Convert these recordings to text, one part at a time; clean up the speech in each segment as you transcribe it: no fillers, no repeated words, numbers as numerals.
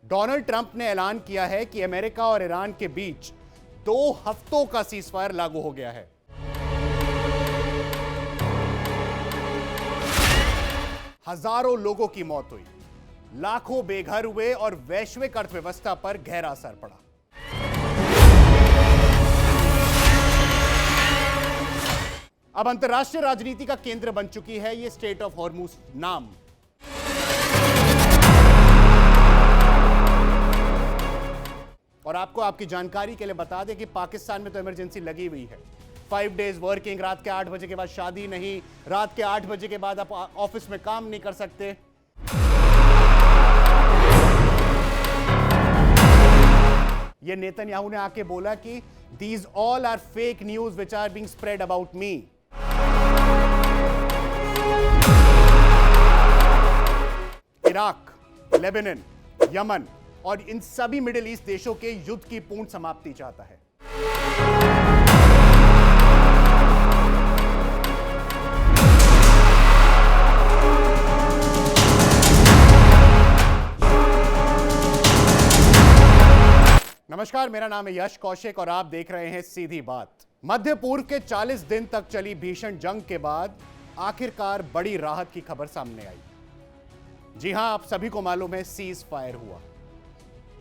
Donald Trump ने ऐलान किया है कि अमेरिका और ईरान के बीच 2 हफ्तों का सीजफायर लागू हो गया है। हजारों लोगों की मौत हुई, लाखों बेघर हुए और वैश्विक अर्थव्यवस्था पर गहरा असर पड़ा। अब अंतर्राष्ट्रीय राजनीति का केंद्र बन चुकी है यह स्ट्रेट ऑफ हॉर्मुज नाम। और आपको आपकी जानकारी के लिए बता दें कि पाकिस्तान में तो इमरजेंसी लगी हुई है। 5 डेज वर्किंग, रात के 8 बजे के बाद शादी नहीं, रात के 8 बजे के बाद आप ऑफिस में काम नहीं कर सकते। ये नेतन्याहू ने आके बोला कि these all are fake news which are being spread about me. Iraq, Lebanon, Yemen और इन सभी मिडिल ईस्ट देशों के युद्ध की पूर्ण समाप्ति चाहता है। नमस्कार, मेरा नाम है यश कौशिक और आप देख रहे हैं सीधी बात। मध्य पूर्व के 40 दिन तक चली भीषण जंग के बाद आखिरकार बड़ी राहत की खबर सामने आई। जी हां, आप सभी को मालूम है, सीज फायर हुआ।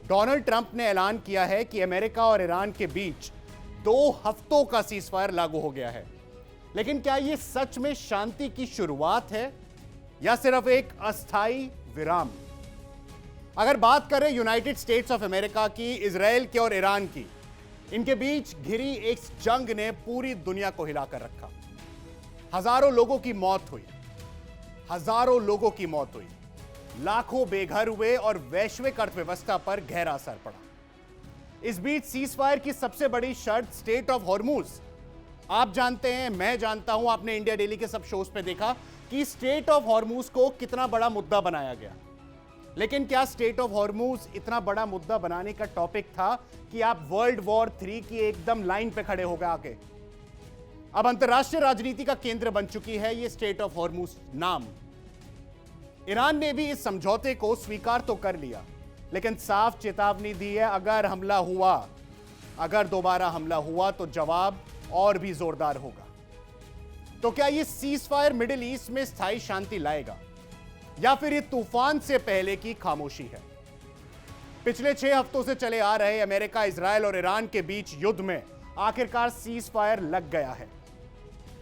डोनाल्ड ट्रंप ने ऐलान किया है कि अमेरिका और ईरान के बीच 2 हफ्तों का सीज फायर लागू हो गया है। लेकिन क्या यह सच में शांति की शुरुआत है या सिर्फ एक अस्थायी विराम? अगर बात करें यूनाइटेड स्टेट्स ऑफ अमेरिका की, इजराइल की और ईरान की, इनके बीच घिरी एक जंग ने पूरी दुनिया को हिलाकर रखा। हजारों लोगों की मौत हुई, हजारों लोगों की मौत हुई, लाखों बेघर हुए और वैश्विक अर्थव्यवस्था पर गहरा असर पड़ा। इस बीच सीजफायर की सबसे बड़ी शर्त स्ट्रेट ऑफ हॉर्मुज। आप जानते हैं, मैं जानता हूं, आपने इंडिया डेली के सब शोज पे देखा कि स्ट्रेट ऑफ हॉर्मुज को कितना बड़ा मुद्दा बनाया गया। लेकिन क्या स्ट्रेट ऑफ हॉर्मुज इतना बड़ा मुद्दा बनाने का टॉपिक था कि आप वर्ल्ड वॉर 3 की एकदम लाइन पे खड़े हो गए आके? अब अंतर्राष्ट्रीय राजनीति का केंद्र बन चुकी है यह स्ट्रेट ऑफ हॉर्मुज नाम। ईरान ने भी इस समझौते को स्वीकार तो कर लिया, लेकिन साफ चेतावनी दी है, अगर हमला हुआ, अगर दोबारा हमला हुआ तो जवाब और भी जोरदार होगा। तो क्या यह सीजफायर मिडिल ईस्ट में स्थायी शांति लाएगा या फिर यह तूफान से पहले की खामोशी है? पिछले 6 हफ्तों से चले आ रहे अमेरिका, इजराइल और ईरान के बीच युद्ध में आखिरकार सीजफायर लग गया है।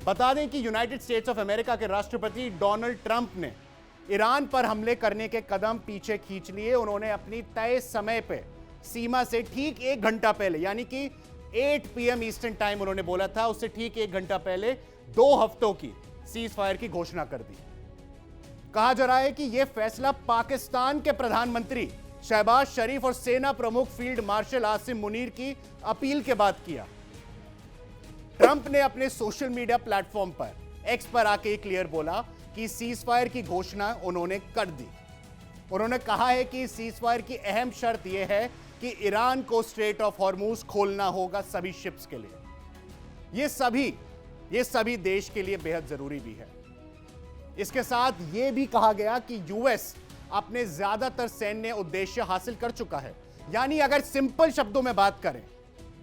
बता दें कि यूनाइटेड स्टेट्स ऑफ अमेरिका के राष्ट्रपति डोनाल्ड ट्रंप ने ईरान पर हमले करने के कदम पीछे खींच लिए। उन्होंने अपनी तय समय पे सीमा से ठीक 1 घंटा पहले, यानी कि 8 PM ईस्टर्न टाइम उन्होंने बोला था, उससे ठीक 1 घंटा पहले 2 हफ्तों की सीजफायर की घोषणा कर दी। कहा जा रहा है कि यह फैसला पाकिस्तान के प्रधानमंत्री शहबाज शरीफ और सेना प्रमुख फील्ड मार्शल आसिम मुनीर की अपील के बाद किया। ट्रंप ने अपने सोशल मीडिया प्लेटफॉर्म पर, एक्स पर आके क्लियर बोला कि सीजफायर की घोषणा उन्होंने कर दी। उन्होंने कहा है कि सीजफायर की अहम शर्त यह है कि ईरान को स्ट्रेट ऑफ हॉर्मुज खोलना होगा सभी शिप्स के लिए। यह सभी देश के लिए बेहद जरूरी भी है। इसके साथ यह भी कहा गया कि यूएस अपने ज्यादातर सैन्य उद्देश्य हासिल कर चुका है। यानी अगर सिंपल शब्दों में बात करें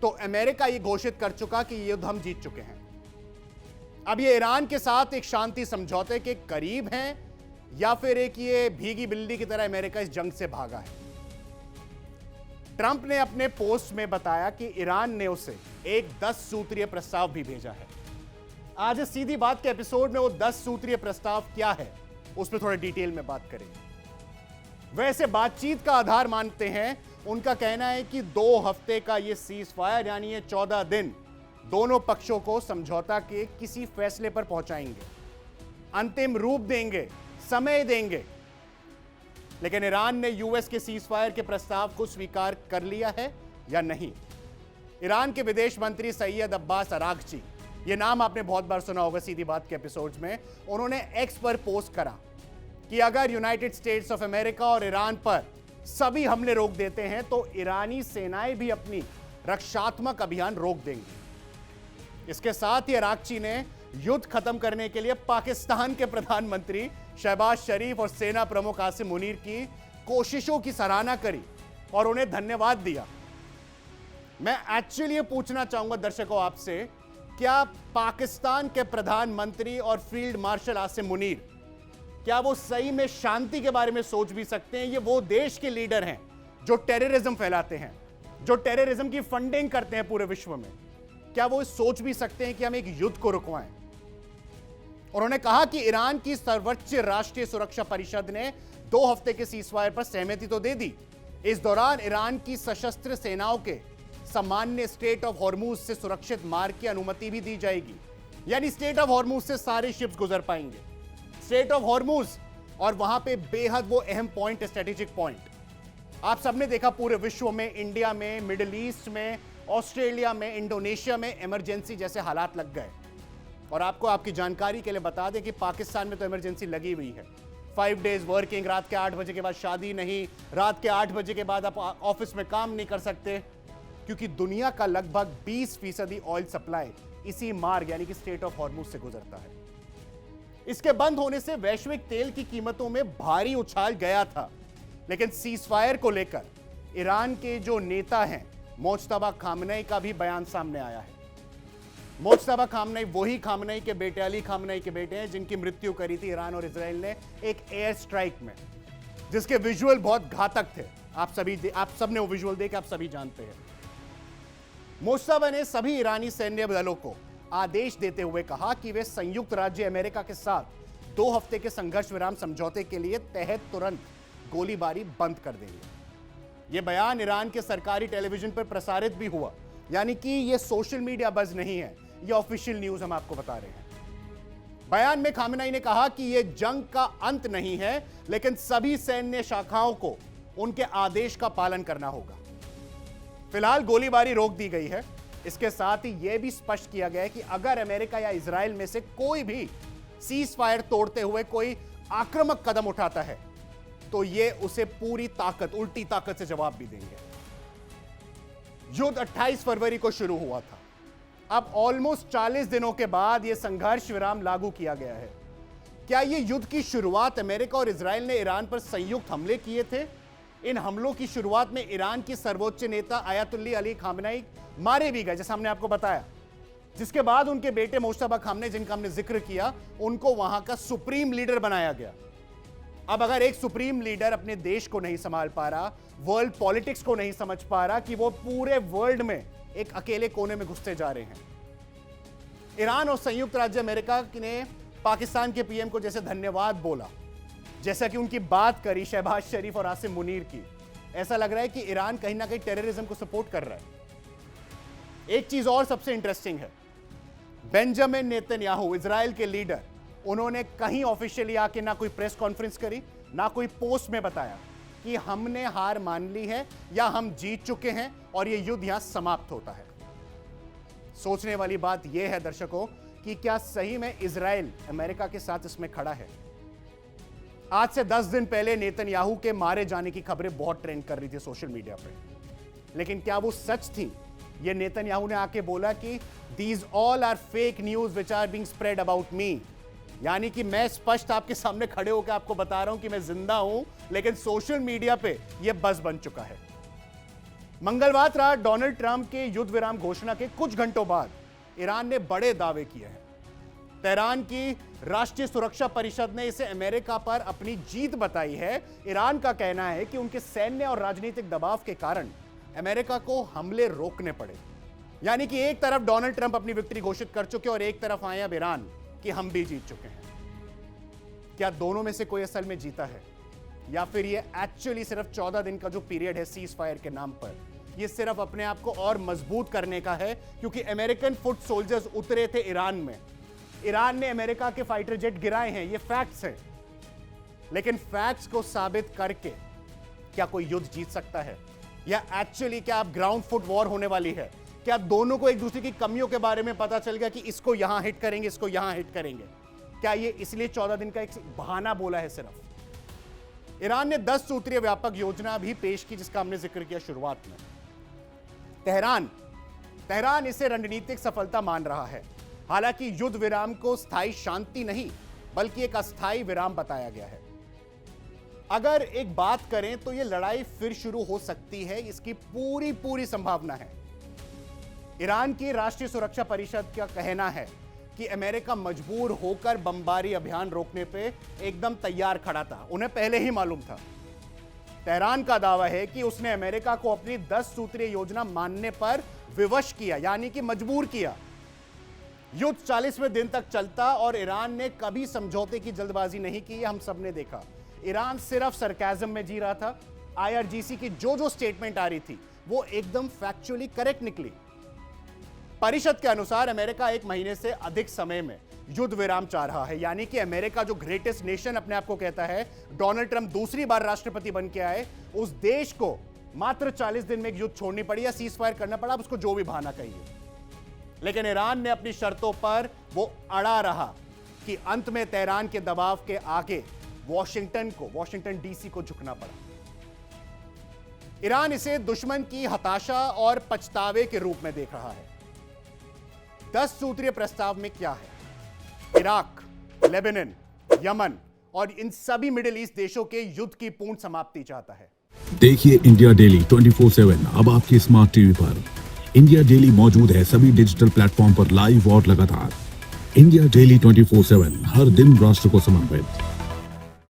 तो अमेरिका यह घोषित कर चुका कि युद्ध हम जीत चुके हैं। अब ये ईरान के साथ एक शांति समझौते के करीब हैं या फिर एक ये भीगी बिल्ली की तरह अमेरिका इस जंग से भागा है? ट्रंप ने अपने पोस्ट में बताया कि ईरान ने उसे एक 10 सूत्रीय प्रस्ताव भी भेजा है। आज इस सीधी बात के एपिसोड में वो 10 सूत्रीय प्रस्ताव क्या है, उस पर थोड़ा डिटेल में बात करेंगे। वैसे बातचीत का आधार मानते हैं, उनका कहना है कि 2 हफ्ते का ये सीज फायर, यानी ये 14 दिन, दोनों पक्षों को समझौता के किसी फैसले पर पहुंचाएंगे, अंतिम रूप देंगे, समय देंगे। लेकिन ईरान ने यूएस के सीजफायर के प्रस्ताव को स्वीकार कर लिया है या नहीं? ईरान के विदेश मंत्री सैयद अब्बास अरागची, यह नाम आपने बहुत बार सुना होगा सीधी बात के एपिसोड्स में, उन्होंने एक्स पर पोस्ट करा कि अगर यूनाइटेड स्टेट्स ऑफ अमेरिका और ईरान पर सभी हमले रोक देते हैं तो ईरानी सेनाएं भी अपनी रक्षात्मक अभियान रोक देंगी। इसके साथ ही अरागची ने युद्ध खत्म करने के लिए पाकिस्तान के प्रधानमंत्री शहबाज शरीफ और सेना प्रमुख आसिम मुनीर की कोशिशों की सराहना करी और उन्हें धन्यवाद दिया। मैं एक्चुअली ये पूछना चाहूंगा दर्शकों आपसे, क्या पाकिस्तान के प्रधानमंत्री और फील्ड मार्शल आसिम मुनीर, क्या वो सही में शांति के बारे में सोच भी सकते हैं? ये वो देश के लीडर हैं जो टेररिज्म फैलाते हैं, जो टेररिज्म की फंडिंग करते हैं पूरे विश्व में। क्या वो सोच भी सकते हैं कि हम एक युद्ध को रुकवाएं? उन्होंने कहा कि ईरान की सर्वोच्च राष्ट्रीय सुरक्षा परिषद ने 2 हफ्ते के सीजफायर पर सहमति तो दे दी। इस दौरान ईरान की सशस्त्र सेनाओं के सामान्य स्टेट ऑफ हॉर्मुज से सुरक्षित मार्ग की अनुमति भी दी जाएगी। यानी स्टेट ऑफ हॉर्मुज से सारे शिप्स गुजर पाएंगे। स्टेट ऑफ हॉर्मुज, और वहां पे बेहद वो अहम पॉइंट, स्ट्रेटेजिक पॉइंट। आप सबने देखा पूरे विश्व में, इंडिया में, मिडिल ईस्ट में, ऑस्ट्रेलिया में, इंडोनेशिया में इमरजेंसी जैसे हालात लग गए। और आपको आपकी जानकारी के लिए बता दें कि पाकिस्तान में तो इमरजेंसी लगी हुई है। 5 डेज वर्किंग, रात के 8 बजे के बाद शादी नहीं, रात के 8 बजे के बाद आप ऑफिस में काम नहीं कर सकते, क्योंकि दुनिया का लगभग 20% ऑयल सप्लाई इसी मार्ग यानी कि स्टेट ऑफ हॉर्मुज से गुजरता है। इसके बंद होने से वैश्विक तेल की कीमतों में भारी उछाल गया था, लेकिन सीजफायर को लेकर ईरान के जो नेता हैं मोज्तबा खामनेई का भी बयान सामने आया है। मोज्तबा खामनेई वही खामनेई के बेटे, अली खामनेई के बेटे हैं जिनकी मृत्यु करी थी ईरान और इजराइल ने एक एयर स्ट्राइक में, जिसके विजुअल बहुत घातक थे। आप सबने वो विजुअल देखे, आप सभी जानते हैं। मोज्तबा ने सभी ईरानी सैन्य दलों को आदेश देते हुए कहा कि वे संयुक्त राज्य अमेरिका के साथ 2 हफ्ते के संघर्ष विराम समझौते के लिए तहत तुरंत गोलीबारी बंद कर देंगे। यह बयान ईरान के सरकारी टेलीविजन पर प्रसारित भी हुआ, यानी कि यह सोशल मीडिया बज़ नहीं है, यह ऑफिशियल न्यूज हम आपको बता रहे हैं। बयान में खामेनेई ने कहा कि यह जंग का अंत नहीं है, लेकिन सभी सैन्य शाखाओं को उनके आदेश का पालन करना होगा। फिलहाल गोलीबारी रोक दी गई है। इसके साथ ही यह भी स्पष्ट किया गया है कि अगर अमेरिका या इजराइल में से कोई भी सीज फायर तोड़ते हुए कोई आक्रामक कदम उठाता है तो ये उसे पूरी ताकत, उल्टी ताकत से जवाब भी देंगे। युद्ध 28 फरवरी को शुरू हुआ था। अब ऑलमोस्ट 40 दिनों के बाद यह संघर्ष विराम लागू किया गया है। क्या यह युद्ध की शुरुआत अमेरिका और इजराइल ने ईरान पर संयुक्त हमले किए थे? इन हमलों की शुरुआत में ईरान की सर्वोच्च नेता आयतुल्लाह अली खामेनेई मारे भी गए, जैसा हमने आपको बताया, जिसके बाद उनके बेटे मोज्तबा खामनेई, जिनका हमने जिक्र किया, उनको वहां का सुप्रीम लीडर बनाया गया। अब अगर एक सुप्रीम लीडर अपने देश को नहीं संभाल पा रहा, वर्ल्ड पॉलिटिक्स को नहीं समझ पा रहा कि वो पूरे वर्ल्ड में एक अकेले कोने में घुसते जा रहे हैं। ईरान और संयुक्त राज्य अमेरिका ने पाकिस्तान के पीएम को जैसे धन्यवाद बोला, जैसा कि उनकी बात करी शहबाज शरीफ और आसिम मुनीर की, ऐसा लग रहा है कि ईरान कहीं ना कहीं टेररिज्म को सपोर्ट कर रहा है। एक चीज और सबसे इंटरेस्टिंग है, बेंजामिन नेतन्याहू, इजराइल के लीडर, उन्होंने कहीं ऑफिशियली आके ना कोई प्रेस कॉन्फ्रेंस करी, ना कोई पोस्ट में बताया कि हमने हार मान ली है या हम जीत चुके हैं और यह युद्ध यहां समाप्त होता है। सोचने वाली बात यह है दर्शकों कि क्या सही में इजराइल अमेरिका के साथ इसमें खड़ा है? आज से 10 दिन पहले नेतन्याहू के मारे जाने की खबरें बहुत ट्रेंड कर रही थी सोशल मीडिया पे, लेकिन क्या वो सच थी? ये नेतन्याहू ने आके बोला कि these all are fake news which are being spread about me, यानी कि मैं स्पष्ट आपके सामने खड़े होकर आपको बता रहा हूं कि मैं जिंदा हूं, लेकिन सोशल मीडिया पे यह बज़ बन चुका है। मंगलवार रात डोनाल्ड ट्रंप के युद्ध विराम घोषणा के कुछ घंटों बाद ईरान ने बड़े दावे किए हैं। तेहरान की राष्ट्रीय सुरक्षा परिषद ने इसे अमेरिका पर अपनी जीत बताई है। ईरान का कहना है कि उनके सैन्य और राजनीतिक दबाव के कारण अमेरिका को हमले रोकने पड़े। यानी कि एक तरफ डोनाल्ड ट्रंप अपनी विक्ट्री घोषित कर चुके और एक तरफ आए अब ईरान कि हम भी जीत चुके हैं। क्या दोनों में से कोई असल में जीता है, या फिर ये एक्चुअली सिर्फ 14 दिन का जो पीरियड है सीज फायर के नाम पर, ये सिर्फ अपने आप को और मजबूत करने का है? क्योंकि अमेरिकन फुट सोल्जर्स उतरे थे ईरान में, ईरान ने अमेरिका के फाइटर जेट गिराए हैं, ये फैक्ट्स हैं। लेकिन फैक्ट्स को साबित करके क्या कोई युद्ध जीत सकता है, या एक्चुअली क्या अब ग्राउंड फुट वॉर होने वाली है? क्या दोनों को एक दूसरे की कमियों के बारे में पता चल गया कि इसको यहां हिट करेंगे, इसको यहां हिट करेंगे? क्या ये इसलिए 14 दिन का एक बहाना बोला है सिर्फ? ईरान ने 10 सूत्रीय व्यापक योजना भी पेश की, जिसका हमने जिक्र किया शुरुआत में। तेहरान इसे रणनीतिक सफलता मान रहा है। हालांकि युद्ध विराम को स्थायी शांति नहीं बल्कि एक अस्थायी विराम बताया गया है। अगर एक बात करें तो यह लड़ाई फिर शुरू हो सकती है, इसकी पूरी पूरी संभावना है। ईरान की राष्ट्रीय सुरक्षा परिषद का कहना है कि अमेरिका मजबूर होकर बमबारी अभियान रोकने पे एकदम तैयार खड़ा था, उन्हें पहले ही मालूम था। तेहरान का दावा है कि उसने अमेरिका को अपनी 10 सूत्रीय योजना मानने पर विवश किया, यानी कि मजबूर किया। युद्ध 40वें दिन तक चलता और ईरान ने कभी समझौते की जल्दबाजी नहीं की, हम सबने देखा। ईरान सिर्फ सरकाज़म में जी रहा था। आईआरजीसी की जो स्टेटमेंट आ रही थी वो एकदम फैक्चुअली करेक्ट निकली। परिषद के अनुसार अमेरिका 1 महीने से अधिक समय में युद्ध विराम चाह रहा है, यानी कि अमेरिका जो ग्रेटेस्ट नेशन अपने आप को कहता है, डोनाल्ड ट्रंप दूसरी बार राष्ट्रपति बन के आए, उस देश को मात्र 40 दिन में एक युद्ध छोड़नी पड़ी या सीज फायर करना पड़ा, उसको जो भी बहाना कहिए। लेकिन ईरान ने अपनी शर्तों पर वो अड़ा रहा कि अंत में तेहरान के दबाव के आगे वॉशिंगटन डीसी को झुकना पड़ा। ईरान इसे दुश्मन की हताशा और पछतावे के रूप में देख रहा है। 10 सूत्रीय प्रस्ताव में क्या है? इराक, लेबनान, यमन और इन सभी मिडिल ईस्ट देशों के युद्ध की पूर्ण समाप्ति चाहता है। देखिए इंडिया डेली 24/7 अब आपके स्मार्ट टीवी पर। इंडिया डेली मौजूद है सभी डिजिटल प्लेटफॉर्म पर लाइव और लगातार। इंडिया डेली 24/7 हर दिन राष्ट्र को समर्पित।